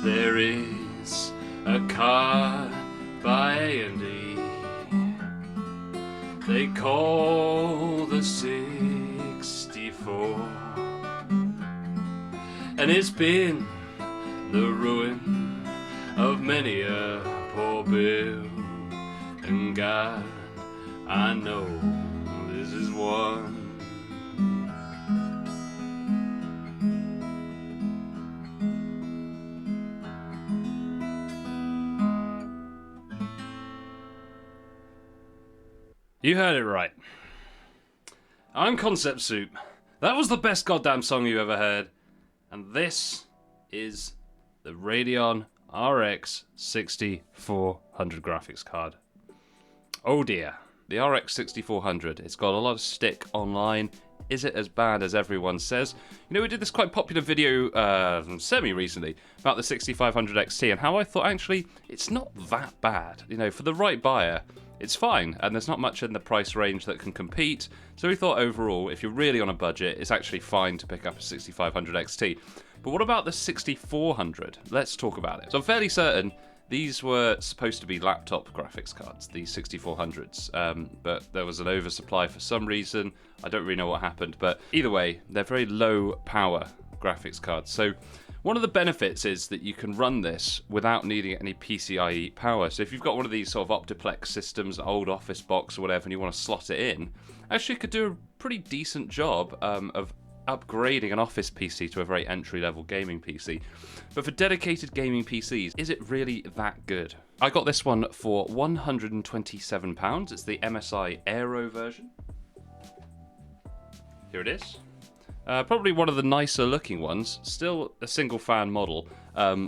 There is a card by A&E they call the 64, and it's been the ruin of many a poor bill. And God, I know this is one. You heard it right. I'm Concept Soup. That was the best goddamn song you ever heard. And this is the Radeon RX 6400 graphics card. Oh dear. The RX 6400. It's got a lot of stick online. Is it as bad as everyone says? You know, we did this quite popular video semi-recently about the 6500 XT and how I thought actually it's not that bad. You know, for the right buyer, it's fine, and there's not much in the price range that can compete, so we thought overall, if you're really on a budget, it's actually fine to pick up a 6500 XT. But what about the 6400? Let's talk about it. So I'm fairly certain these were supposed to be laptop graphics cards, these 6400s, but there was an oversupply for some reason. I don't really know what happened, but either way, they're very low power graphics cards. So one of the benefits is that you can run this without needing any PCIe power. So if you've got one of these sort of Optiplex systems, old office box or whatever, and you want to slot it in, actually it could do a pretty decent job of upgrading an office PC to a very entry-level gaming PC. But for dedicated gaming PCs, is it really that good? I got this one for £127. It's the MSI Aero version. Here it is. Probably one of the nicer looking ones, still a single fan model.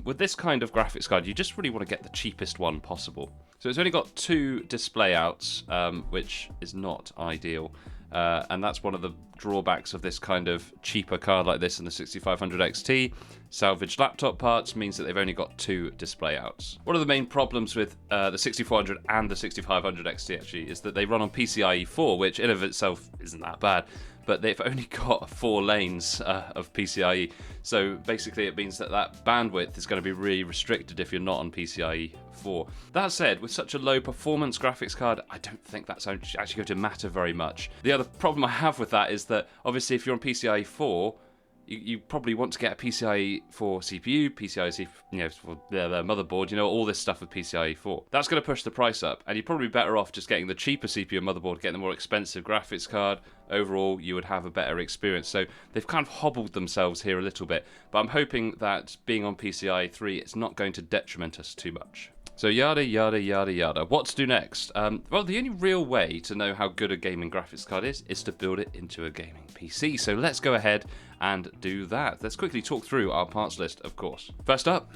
With this kind of graphics card, you just really want to get the cheapest one possible. So it's only got 2 display outs, which is not ideal. And that's one of the drawbacks of this kind of cheaper card like this in the 6500 XT. Salvaged laptop parts means that they've only got 2 display outs. One of the main problems with the 6400 and the 6500 XT actually is that they run on PCIe 4, which in of itself isn't that bad. But they've only got 4 lanes of PCIe. So basically it means that that bandwidth is going to be really restricted if you're not on PCIe 4. That said, with such a low performance graphics card, I don't think that's actually going to matter very much. The other problem I have with that is that obviously if you're on PCIe 4, you probably want to get a PCIe 4 CPU, PCIe, for the motherboard, all this stuff with PCIe 4. That's going to push the price up, and you're probably better off just getting the cheaper CPU and motherboard, getting the more expensive graphics card. Overall, you would have a better experience. So they've kind of hobbled themselves here a little bit, but I'm hoping that being on PCIe 3, it's not going to detriment us too much. So yada yada yada yada. What to do next? Well, the only real way to know how good a gaming graphics card is to build it into a gaming PC. So let's go ahead and do that. Let's quickly talk through our parts list, of course. First up,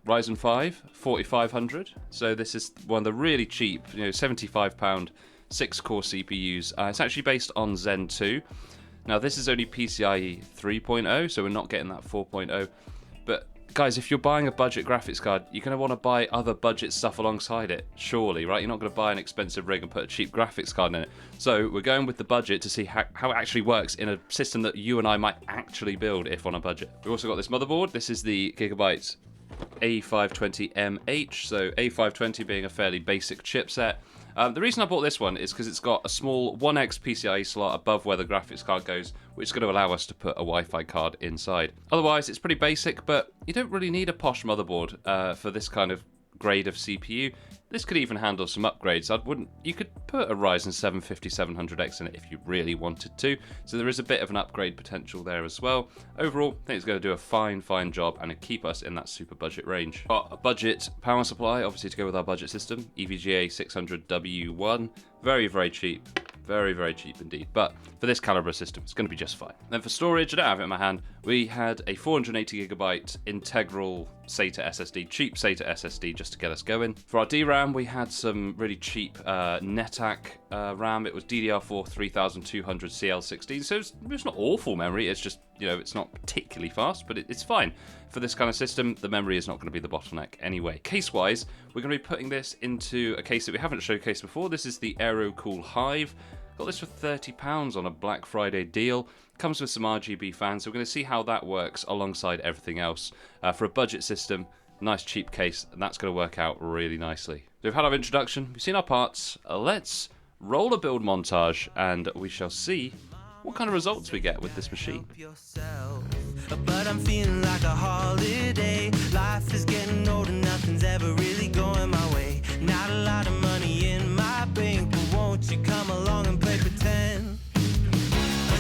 Ryzen 5 4500. So this is one of the really cheap, £75 6-core CPUs. It's actually based on Zen 2. Now this is only PCIe 3.0, so we're not getting that 4.0. But guys, if you're buying a budget graphics card, you're going to want to buy other budget stuff alongside it, surely, right? You're not going to buy an expensive rig and put a cheap graphics card in it. So we're going with the budget to see how it actually works in a system that you and I might actually build if on a budget. We've also got this motherboard. This is the Gigabyte A520MH, so A520 being a fairly basic chipset. The reason I bought this one is because it's got a small 1x PCIe slot above where the graphics card goes, which is going to allow us to put a Wi-Fi card inside. Otherwise, it's pretty basic, but you don't really need a posh motherboard for this kind of grade of CPU. This could even handle some upgrades. You could put a Ryzen 7 5700X in it if you really wanted to. So there is a bit of an upgrade potential there as well. Overall, I think it's going to do a fine job and it'll keep us in that super budget range. Got a budget power supply, obviously to go with our budget system. EVGA 600W1, very cheap. Very cheap indeed, but for this caliber system, it's going to be just fine. Then for storage, I don't have it in my hand, we had a 480GB integral SATA SSD, cheap SATA SSD just to get us going. For our DRAM, we had some really cheap NetAC RAM. It was DDR4 3200 CL16, so it's not awful memory, it's just, it's not particularly fast, but it's fine. For this kind of system, the memory is not going to be the bottleneck anyway. Case-wise, we're going to be putting this into a case that we haven't showcased before. This is the AeroCool Hive. Got this for £30 on a Black Friday deal. Comes with some RGB fans, so we're going to see how that works alongside everything else. For a budget system, nice cheap case, and that's going to work out really nicely. So we've had our introduction, we've seen our parts, let's roll a build montage and we shall see what kind of results we get with this machine. But I'm feeling like a holiday. Life is getting older, nothing's ever really going my way. Not a lot of money in my bank, but won't you come along and play pretend?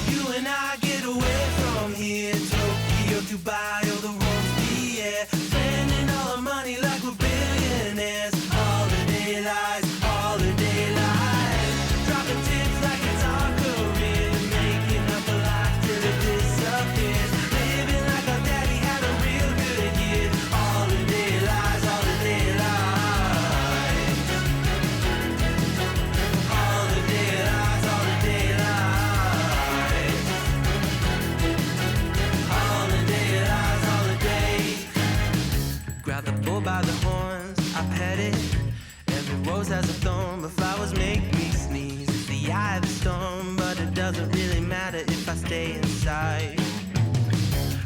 You and I get away from here, Tokyo, Dubai, or the roads, yeah. Spending all our money like we're billionaires. Holiday lies, holiday lies. Dropping tips like it's our career. Making up a life till it disappears. Living like our daddy had a real good year. Holiday lies, holiday lies. Holiday lies, holiday lies. Holiday lies, holiday. Grab the bull by the horns, I pet it. Every rose has a thorn, but flowers make me sneeze. It's the eye of the storm, but it doesn't really matter if I stay inside.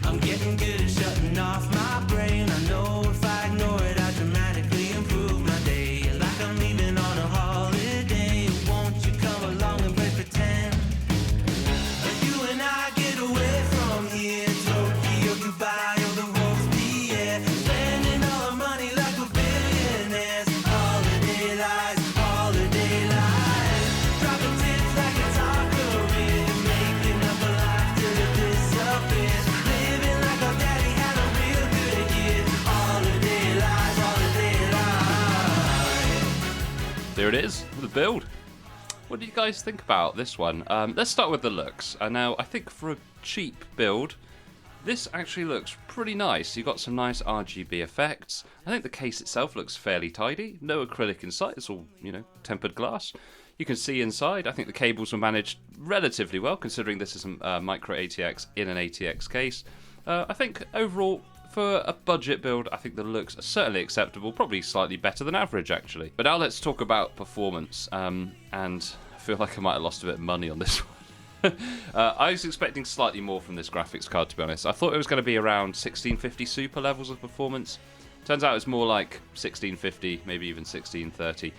I'm getting good at shutting off my brain. I know if I ignore it, I dramatically improve my day. Like I'm leaving on a holiday. Won't you come along and play pretend? You and I get away from here, Tokyo, Dubai, or the roads, yeah. Spending all our money like we're billionaires. Holiday lies, holiday lies. Dropping tips like it's our career. Making up a life till it disappears. Living like our daddy had a real good year. Holiday lies, holiday lies. There it is, the build. What do you guys think about this one? Let's start with the looks. Now, I think for a cheap build, this actually looks pretty nice. You've got some nice RGB effects. I think the case itself looks fairly tidy. No acrylic inside, it's all, tempered glass. You can see inside. I think the cables were managed relatively well, considering this is a micro ATX in an ATX case. I think overall, for a budget build, I think the looks are certainly acceptable, probably slightly better than average actually. But now let's talk about performance, and I feel like I might have lost a bit of money on this one. I was expecting slightly more from this graphics card, to be honest. I thought it was going to be around 1650 super levels of performance. Turns out it's more like 1650, maybe even 1630.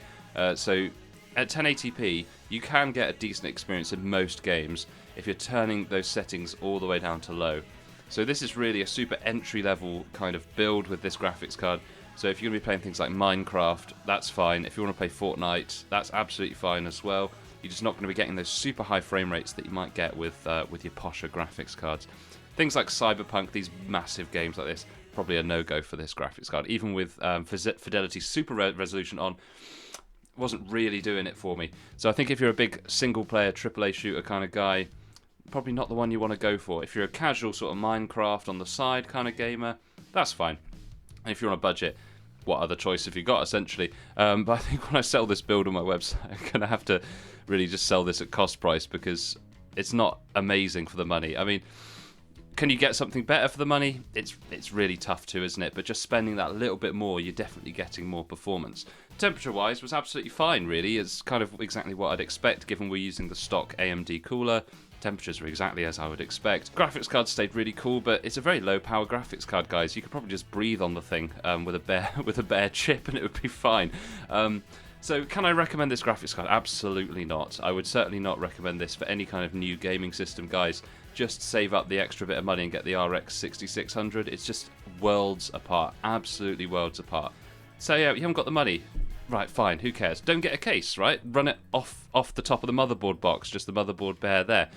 So at 1080p, you can get a decent experience in most games if you're turning those settings all the way down to low. So this is really a super entry-level kind of build with this graphics card. So if you're going to be playing things like Minecraft, that's fine. If you want to play Fortnite, that's absolutely fine as well. You're just not going to be getting those super high frame rates that you might get with your posher graphics cards. Things like Cyberpunk, these massive games like this, probably a no-go for this graphics card. Even with Fidelity Super Resolution on, wasn't really doing it for me. So I think if you're a big single-player AAA shooter kind of guy, probably not the one you want to go for. If you're a casual sort of Minecraft on the side kind of gamer, that's fine. And if you're on a budget, what other choice have you got, essentially? But I think when I sell this build on my website, I'm going to have to really just sell this at cost price because it's not amazing for the money. I mean, can you get something better for the money? It's really tough to, isn't it? But just spending that little bit more, you're definitely getting more performance. Temperature-wise was absolutely fine, really. It's kind of exactly what I'd expect, given we're using the stock AMD cooler. Temperatures were exactly as I would expect. Graphics card stayed really cool, but it's a very low power graphics card, guys. You could probably just breathe on the thing with a bare chip and it would be fine. So can I recommend this graphics card? Absolutely not. I would certainly not recommend this for any kind of new gaming system, guys. Just save up the extra bit of money and get the RX 6600. It's just worlds apart. Absolutely worlds apart. So yeah, you haven't got the money. Right, fine, who cares? Don't get a case, right? Run it off the top of the motherboard box, just the motherboard bare there.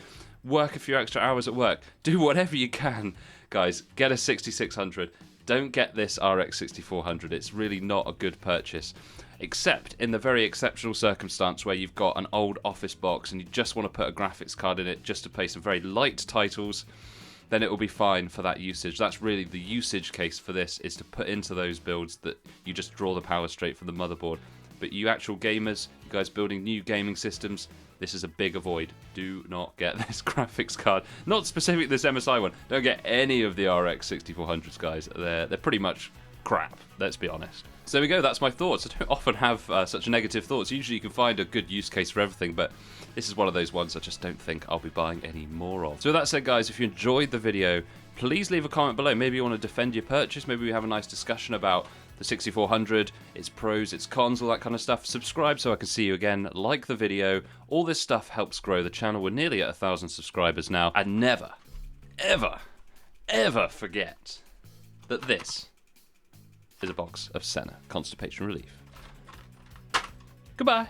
Work a few extra hours at work. Do whatever you can, guys. Get a 6600. Don't get this RX 6400. It's really not a good purchase. Except in the very exceptional circumstance where you've got an old office box and you just want to put a graphics card in it just to play some very light titles, then it will be fine for that usage. That's really the usage case for this, is to put into those builds that you just draw the power straight from the motherboard. But you actual gamers, you guys building new gaming systems, this is a big avoid. Do not get this graphics card. Not specifically this MSI one. Don't get any of the RX 6400s, guys. They're pretty much crap, let's be honest. So there we go, that's my thoughts. I don't often have such negative thoughts. Usually you can find a good use case for everything, but this is one of those ones I just don't think I'll be buying any more of. So with that said, guys, if you enjoyed the video, please leave a comment below. Maybe you want to defend your purchase. Maybe we have a nice discussion about the 6400, its pros, its cons, all that kind of stuff. Subscribe so I can see you again. Like the video. All this stuff helps grow the channel. We're nearly at 1,000 subscribers now. And never, ever, ever forget that this is a box of Senna Constipation Relief. Goodbye.